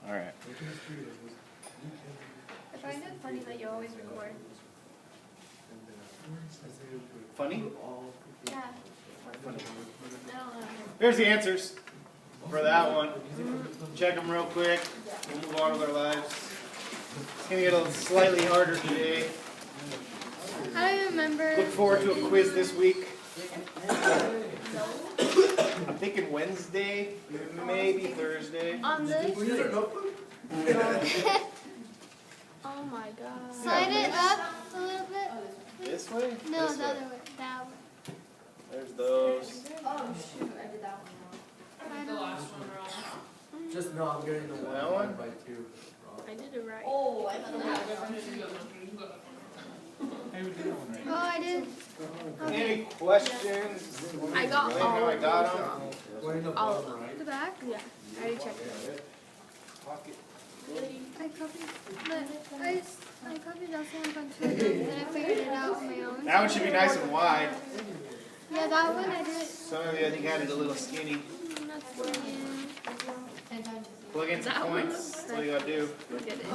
All right. I find it funny that you always record. Funny? Yeah. Funny. No. Here's the answers for that one. Check them real quick. We'll move on with our lives. It's going to get a slightly harder today. I don't remember. Look forward to a quiz this week. I'm thinking Wednesday, maybe Thursday. On this? Oh my god. Slide it up a little bit. This way? No, This the way. other way. That way. There's those. Oh shoot, I did that one wrong. I The know. last one wrong. Just no, I'm getting the That one one? by two wrong. I did it right. Oh, I thought that was wrong. Oh, I did. Any questions? I got Explain how all I of got those them. wrong. Going the All of bottom them. right. The back. Yeah, I already checked it. Pocket. I copied, but I copied that one on two, then I figured it out on my own. That one should be nice and wide. Yeah, that one I did. Some of you, I think, had it a little skinny. That's funny. Plug in some That points. That's all you gotta do. Look at it.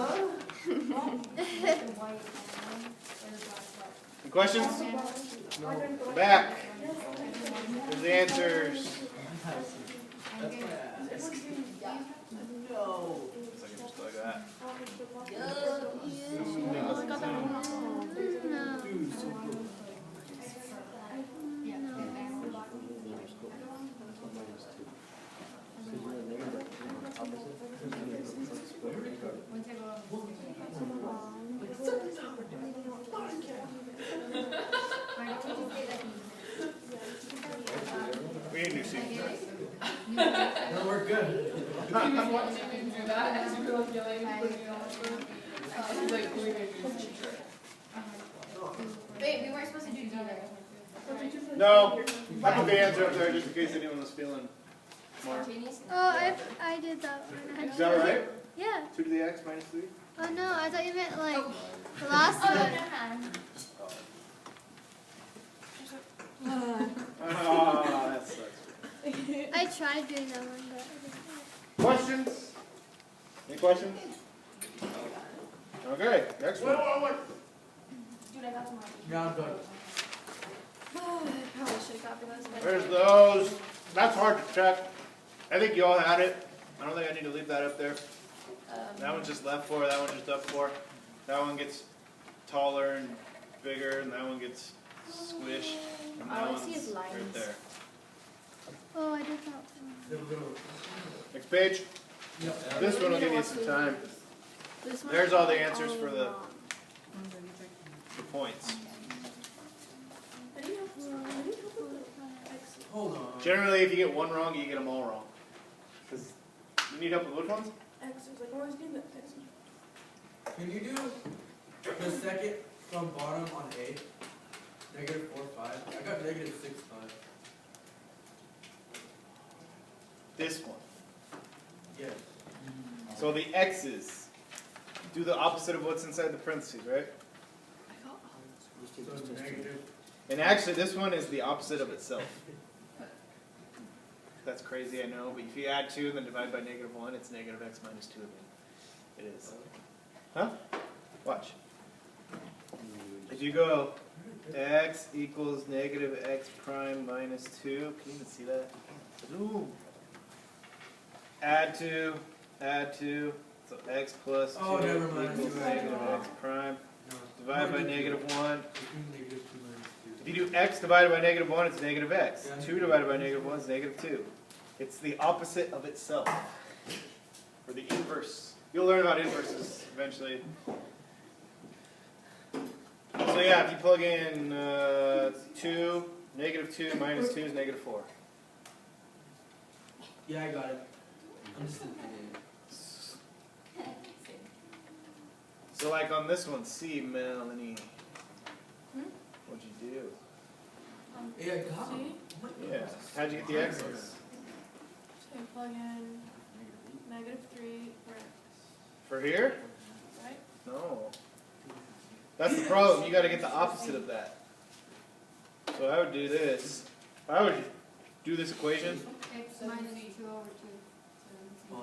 Any questions? Back. Here's the answers. That's my ass. No. Looks like it's just like that. I got that one wrong. No. Dude, so cool. We need a new seat. No, we're good. Wait, we weren't supposed to do either. No, I put the answer up there just in case anyone was feeling smart. Oh, I did that one. Is that right? Yeah. 2 to the x minus 3? Oh no, I thought you meant like the last one. Ah, that sucks. I tried doing that one, but I didn't. Questions? Any questions? Okay, next one. Dude, I got some more. Yeah, I'm done. Probably should have copied those. but- There's those. That's hard to check. I think you all had it. I don't think I need to leave that up there. That one's just left 4, that one's just up 4. That one gets taller and bigger, and that one gets squished. And that All I one's see is lines. right there. Oh, I did that one. Next page. Yep. This one will give you some time. This one There's all the I got answers for the- wrong. The points. Hold on. Generally, if you get one wrong, you get them all wrong. 'Cause you need help with which ones? Can you do the second from bottom on A? Negative 4, 5. I got negative 6, 5. This one. Yes. So the x's do the opposite of what's inside the parentheses, right? I got So negative. And actually, this one is the opposite of itself. That's crazy, I know, but if you add 2 and then divide by negative 1, it's negative x minus 2 again. It is. Huh? Watch. If you go x equals negative x prime minus 2, can you even see that? Ooh. Add 2, so x plus 2 Oh, never mind. equals negative x prime. No. Divide by negative 1. Negative 2 minus 2. If you do x divided by negative 1, it's negative x. Yeah. 2 divided by negative 1 is negative 2. It's the opposite of itself. Or the inverse. You'll learn about inverses eventually. So yeah, if you plug in 2, negative 2 minus 2 is negative 4. Yeah, I got it. I'm just So like on this one, C, Melanie, what'd you do? Yeah, I got it. Yeah, how'd you get the x's? So plug in negative 3 for x, For here? right? No. That's the problem. You got to get the opposite of that. So I would do this. I would do this equation. X minus 2 over 2.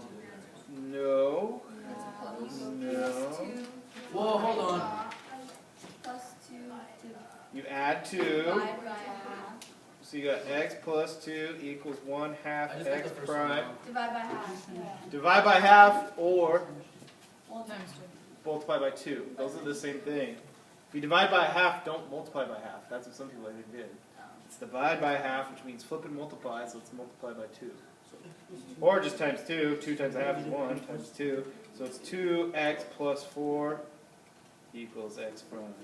No. add 2. Divide by half. So you got x plus 2 equals 1/2 I just got x the first one prime. wrong. Divide by half. Divide by half or Well, times multiply by 2. Those are the same thing. If you divide by half, don't multiply by half. That's what some people I think did. It's divide by half, which means flip and multiply, so it's multiply by 2. Or just times 2. 2 times a half is 1 times 2. So it's 2x plus 4 equals x prime.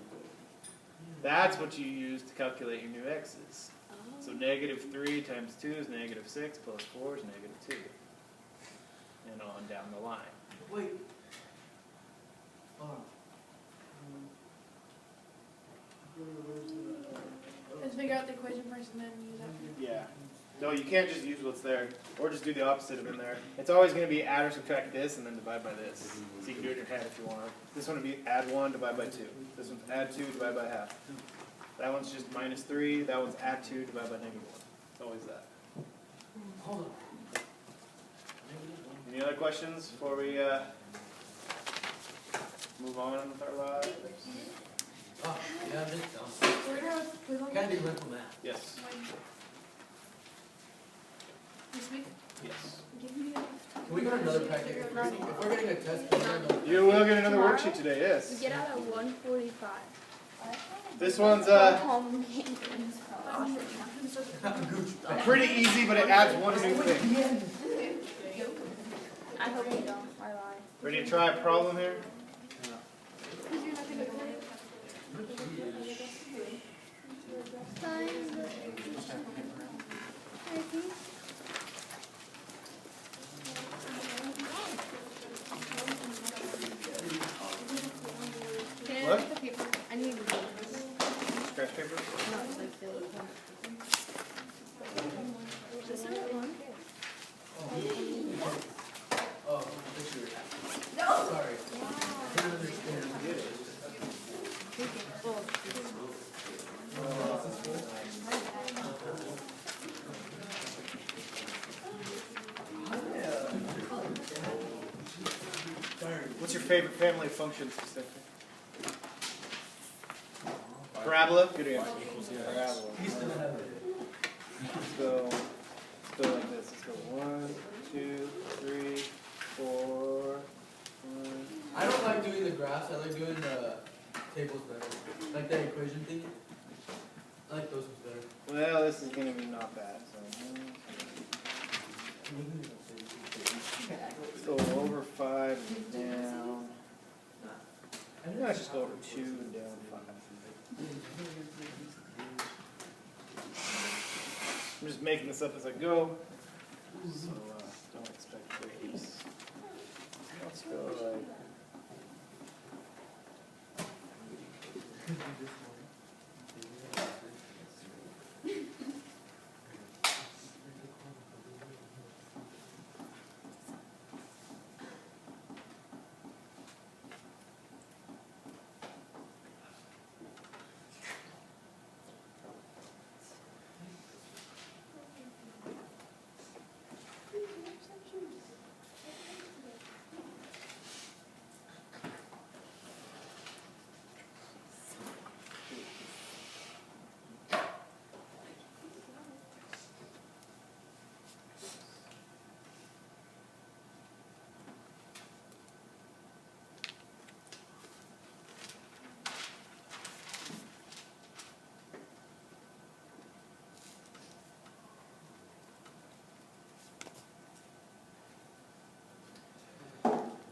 That's what you use to calculate your new x's. So -3 times 2 is -6 plus 4 is -2. And on down the line. Wait. Let's figure out the equation first and then use that. Yeah. No, you can't just use what's there, or just do the opposite of in there. It's always going to be add or subtract this and then divide by this. So you can do it in your head if you want. This one would be add 1, divide by 2. This one's add 2, divide by half. That one's just -3. That one's add 2, divide by -1. It's always that. Hold on. Any other questions before we move on with our lives? Oh, yeah, I'm just dumb. We're gonna have quiz on Gotta do mental math. Yes. this week. Yes. Give me Can we go to another practice? If we're getting a test, can we go to another? You will get another Tomorrow? worksheet today, We yes. get out at 1:45. This one's pretty easy, but it adds one new thing. I hope you don't. I lied. Ready to try a problem here? Because you're not gonna play it. I think. Can I What? look at the paper? I need to do this. Scratch paper? Not like the Is this number 1? Oh, picture. No. Sorry. I didn't understand. What's your favorite family of functions, Stephen? Parabola? Good answer. Parabola. He's still ahead of it. Let's go like this. Let's go 1, 2, 3, 4, 1. I don't like doing the graphs. I like doing the tables better. Like that equation thing. I like those ones better. Well, this is going to be not bad. So over 5 and down. Let's just go over 2 and down 5. I'm just making this up as I go. So don't expect breaks. Let's go like.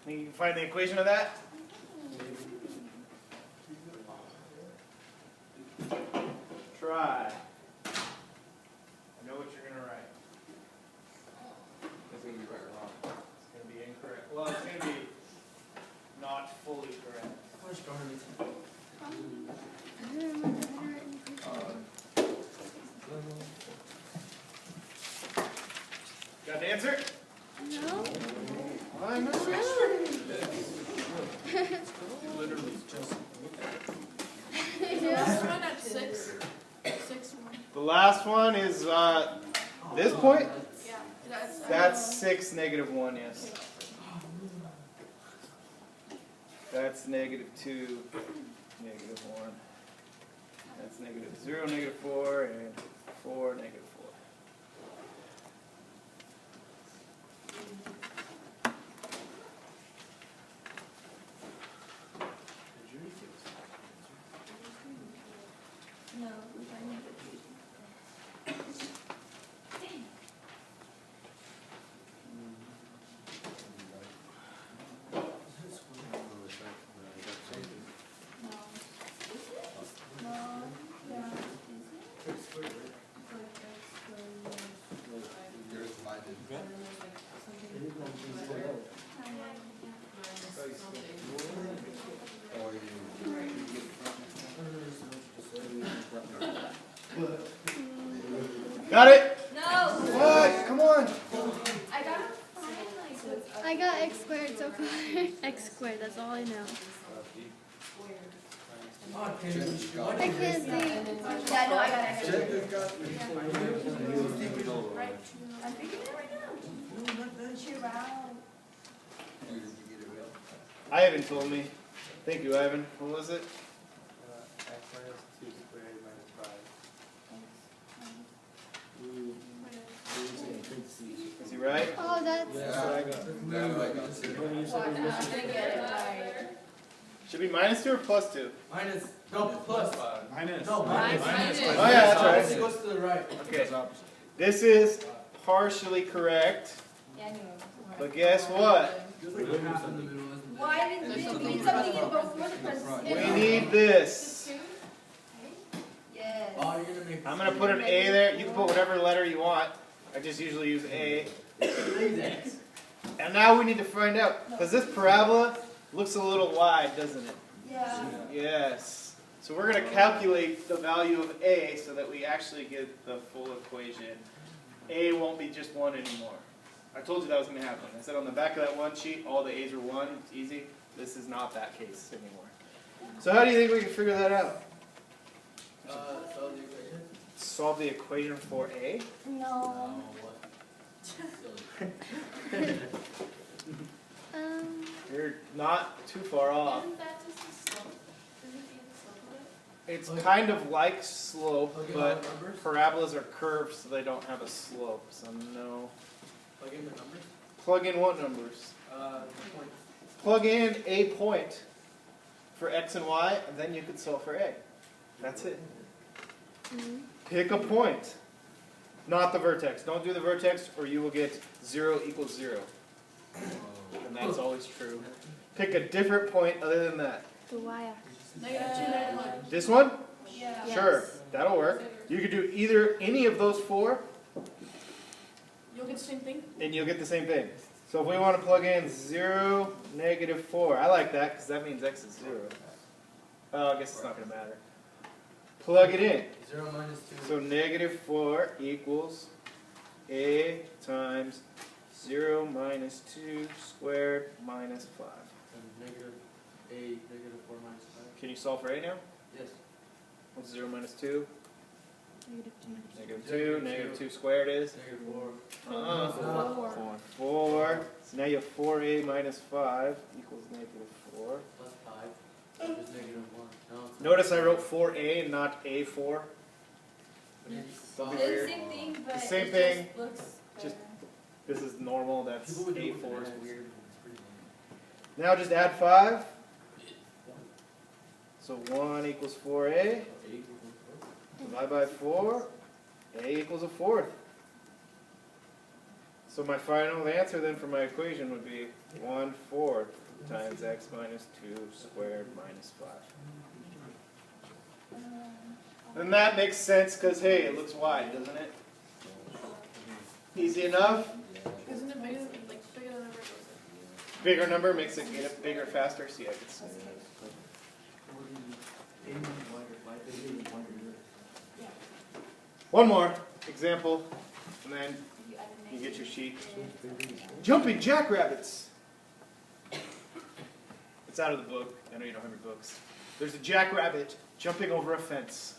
Think you can find the equation of that? Try. I know what you're going to write. It's going to be right or wrong. It's going to be incorrect. Well, it's going to be not fully correct. How much darn it? I don't remember how to write an equation. Got the answer? No. I know. Literally just. Last one at 6. 6 more. The last one is this point? Yeah. That's 6, -1, yes. That's -2, -1. That's negative 0, negative 4, and 4, negative 4. No, Got it? No! What? Come on. I got it. I got x squared so far. X squared, that's all I know. Come on, Kenny. I can't think. Yeah, no, I got it. Check this guy. Right. I'm thinking it right now. Chill out. Ivan told me. Thank you, Ivan. What was it? X minus 2 squared minus 5. Is he right? Oh, that's. That's what I got. I'm gonna get it right. Should be minus 2 or plus 2? Minus, no, plus. Minus. No, minus. Minus. Oh yeah, that's right. It goes to the right. Okay. This is partially correct, Yeah, I knew it. but guess what? There's like a half in the middle, isn't there? Why didn't we need something in before the parentheses? We need this. Yes. Oh, you're gonna make. I'm going to put an A there. You can put whatever letter you want. I just usually use A. X. And now we need to find out, because this parabola looks a little wide, doesn't it? Yeah. Yes. So we're going to calculate the value of A so that we actually get the full equation. A won't be just 1 anymore. I told you that was going to happen. I said on the back of that one sheet, all the A's are 1. It's easy. This is not that case anymore. So how do you think we can figure that out? So the equation? Solve the equation for A? No. You're not too far off. Isn't that just the slope? Isn't it the slope of it? It's kind of like slope, Plug in but all the numbers? parabolas are curved, so they don't have a slope. So no. Plug in the numbers? Plug in what numbers? Points. Plug in a point for x and y, and then you could solve for a. That's it. Pick a point. Not the vertex. Don't do the vertex, or you will get 0 equals 0. And that's always true. Pick a different point other than that. The y-axis. -2, This one? Yeah. Yes. Sure. That'll work. You could do either any of those 4, You'll get the same thing? and you'll get the same thing. So if we want to plug in 0, -4, I like that because that means x is 0. Oh, I guess it's not going to matter. Plug it in. 0 minus 2. So -4 equals a times 0 minus 2 squared minus 5. And negative 8, negative 4 minus 5. Can you solve for a now? Yes. What's 0 minus 2? -2. -2. -2 squared is? Negative 4. 4. 4. So now you have 4a minus 5 equals -4. Plus 5. Which is negative 1. No, it's Notice I wrote 4a and not a4. Something It's the weird. same thing, but The same it thing, just looks just- better. This is normal, that's People would do it with a4 is an X. weird. It's pretty Now just add 5. So 1 equals 4a. 8 Divide by 4. A equals a fourth. So my final answer then for my equation would be 1/4 times x minus 2 squared minus 5. And that makes sense because, hey, it looks wide, doesn't it? Easy enough. Isn't it bigger than a regular? Bigger number makes it get it bigger faster. See, I can see that. One more example, and then you get your sheet. Jumping jackrabbits. It's out of the book. I know you don't have your books. There's a jackrabbit jumping over a fence.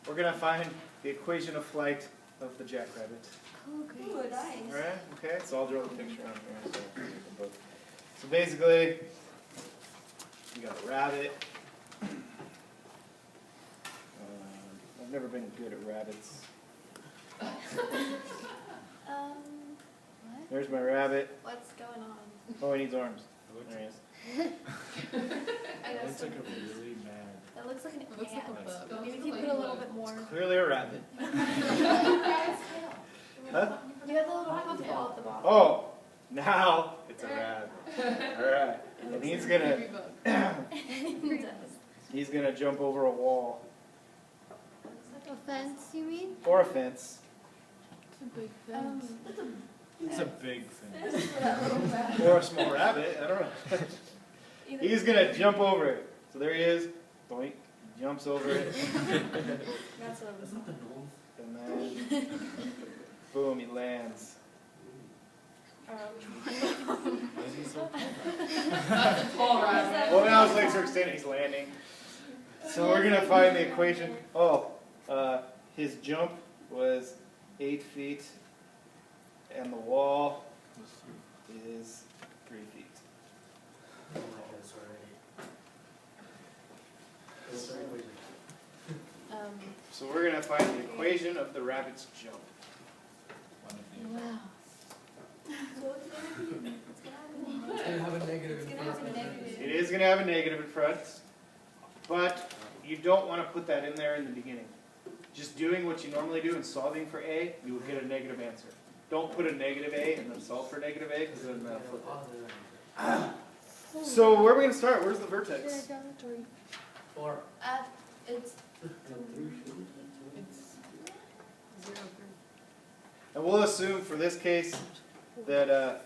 We're going to find the equation of flight of the jackrabbit. Ooh, nice. All right? Okay, so I'll draw the picture on here. So basically, you got a rabbit. I've never been good at rabbits. What? There's my rabbit. What's going on? Oh, he needs arms. There he is. I know Looks like some- a really bad. That looks like an It looks like a ant. bug. Maybe if you put a little bit more. Clearly a rabbit. Huh? You had the little puffball at the bottom. Oh, now it's a rabbit. All right, and he's gonna It does. he's gonna jump over a wall A fence, you mean? or a fence It's a big fence. That's a It's a big thing. fence for that little rabbit. or a small rabbit. I don't know. Either- He's gonna jump over it. So there he is. Doink. Jumps over it, That's a. That's not the norm. and then boom, he lands. Why is he so tall? That's a tall rabbit. Well, now his legs are extended. He's landing. So we're gonna find the equation. Oh, his jump was 8 feet, and the wall is 3 feet. Oh my God, sorry. What's the equation? So we're gonna find the equation of the rabbit's jump. One of the- Wow. So it's gonna be. It's gonna It's gonna have a negative It's in gonna front. have a negative. It is gonna have a negative in front, but you don't want to put that in there in the beginning. Just doing what you normally do and solving for A, you will get a negative answer. Don't put a negative A and then solve for negative A, because then that'll flip it. So where are we gonna start? Where's the Should I vertex? draw the 3? 4. It's. It's 0 And we'll assume for this case that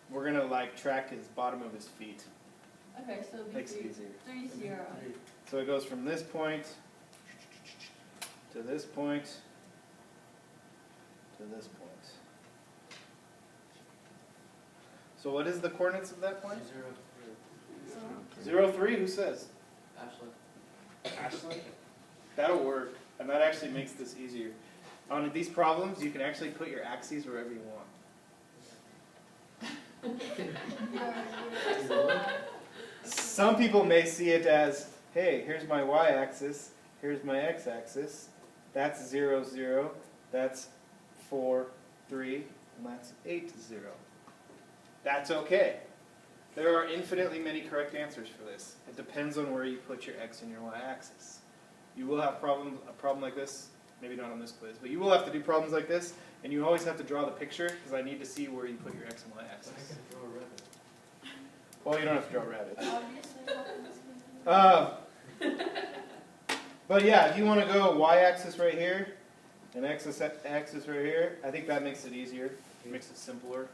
we're gonna like track his bottom of his feet. Okay, so it'll be Makes it easier. 3, 0. So it goes from this point to this point to this point. So what is the coordinates of that point? 0, 3, who says? Ashley. Ashley? That'll work, and that actually makes this easier. On these problems, you can actually put your axes wherever you want. Some people may see it as, hey, here's my y-axis, here's my x-axis, that's 0, 0, that's 4, 3, and that's 8, 0. That's okay. There are infinitely many correct answers for this. It depends on where you put your x and your y-axis. You will have a problem like this, maybe not on this quiz, but you will have to do problems like this, and you always have to draw the picture, because I need to see where you put your x and y-axis. I can draw a rabbit. Well, you don't have to draw rabbits. Obviously. But yeah, if you want to go y-axis right here, and x-axis right here, I think that makes it easier. It makes it simpler.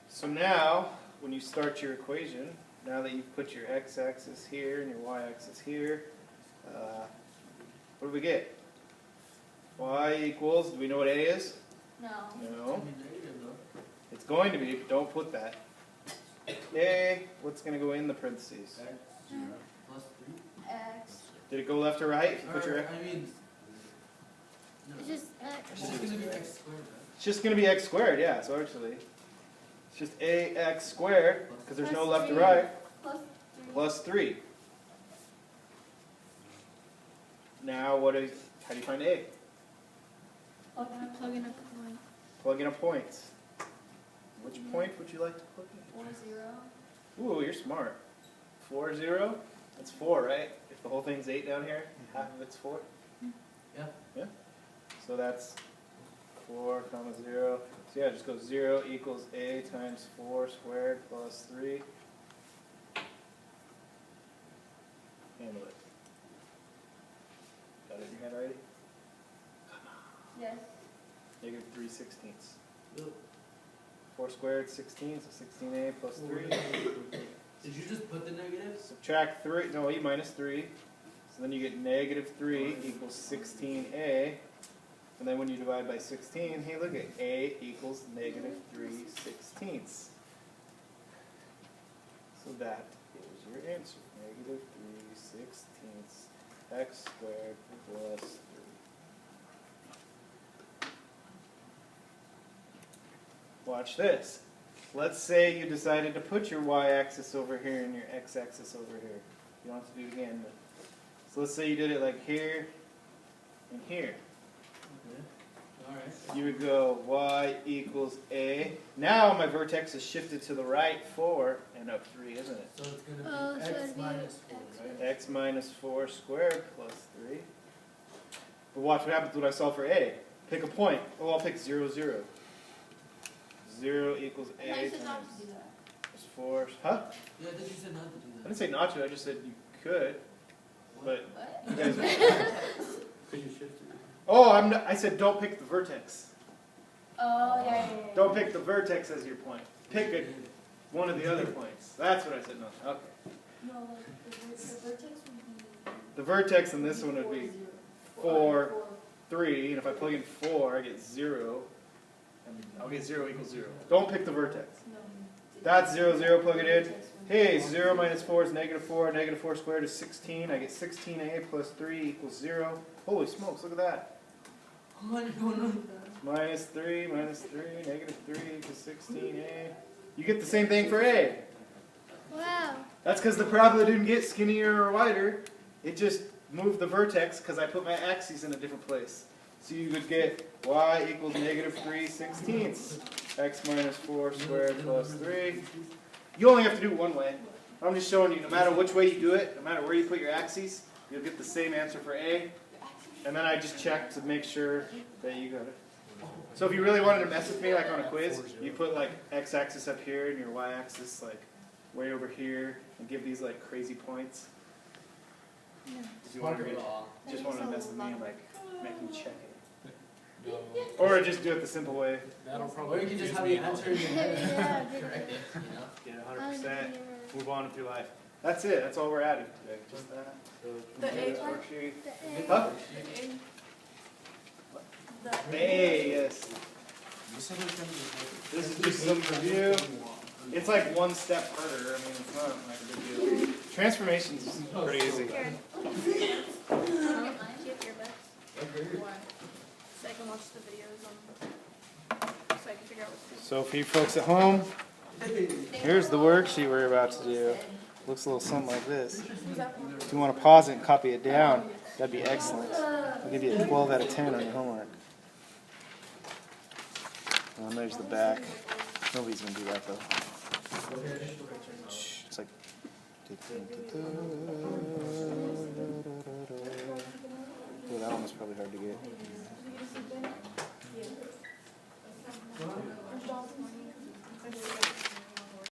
So now, when you start your equation, now that you've put your x-axis here and your y-axis here, what do we get? Y equals, do we know what A is? No. No. It's going to be, but don't put that. A, what's going to go in the parentheses? X, 0, plus 3. X. Did it go left or right? If you put your x, I mean, no. It's just It's just gonna be x squared, right? it's just going to be x squared, yeah, so actually. It's just ax squared, because there's no Plus left or 3. right, Plus 3. plus 3. Now, how do you find A? plug in a point. Plug in a point. Which point would you like to plug in? 4, 0. Ooh, you're smart. 4, 0? That's 4, right? If the whole thing's 8 down here, half of it's 4? Yeah. Yeah? So that's 4, comma 0. So yeah, just go 0 equals A times 4 squared plus 3. Handle it. Got it in your head already? Yes. Negative 3/16. Yep. 4 squared, 16, so 16A plus 3. Did you just put the negatives? Subtract 3, no, E minus 3. So then you get negative 3 equals 16A. And then when you divide by 16, hey, look at A equals negative 3/16. So that is your answer. Negative 3/16 x squared plus 3. Watch this. Let's say you decided to put your y-axis over here and your x-axis over here. You don't have to do it again, but So let's say you did it like here and here. Alright. You would go y equals a. Now my vertex is shifted to the right 4 and up 3, isn't it? So it's gonna Oh, be so x it'd be minus 4, right? X minus 4 squared plus 3. But watch what happens when I solve for a. Pick a point. Oh, I'll pick 0, 0. 0 equals a I thought you said times not to do that. 4. Huh? Yeah, I think you said not to do I that. didn't say not to, I just said you could. But What? you guys. Could you shift it? Oh, I said don't pick the vertex. Oh, yeah. Don't pick the vertex as your point. Pick one of the other points. That's what I said. No. Okay. No, like the vertex would be. The vertex in this one would be 4, 3, and if I plug in 4, I get 0, and I'll get 0 equals 0. Don't pick the vertex. No. That's 0, 0, plug it in. Hey, 0 minus 4 is negative 4. Negative 4 squared is 16. I get 16a plus 3 equals 0. Holy smokes, look at that. Minus 3, negative 3 equals 16a. You get the same thing for a. Wow. That's because the parabola didn't get skinnier or wider. It just moved the vertex because I put my axes in a different place. So you would get y equals negative 3/16. X minus 4 squared plus 3. You only have to do it one way. I'm just showing you, no matter which way you do it, no matter where you put your axes, you'll get the same answer for a. And then I just check to make sure that you got it. So if you really wanted to mess with me, like on a quiz, you put like x-axis up here and your y-axis like way over here, and give these like crazy points. If you wanted to, just wanted to mess with me and like make me check it. Or just do it the simple way. That'll Or probably you can just confuse have me the answer in your head. Yeah, Correct it, you know? Get I 100%. don't Move on with your life. That's it. That's all we're adding today. Just that. The A This part? worksheet. The Huh? The The A, yes. This is just some review. It's like one step further. I mean, it's not like a big deal. Transformations is pretty easy. Here. Do you have earbuds? Why? So I can watch the videos on. So I can figure out what's So for you folks at home, here's the worksheet we're about to do. Looks a little something like this. If you want to pause it and copy it down, that'd be excellent. I'll give you a 12 out of 10 on your homework. And there's the back. Nobody's going to do that though. It's like... Yeah, that one was probably hard to get. good.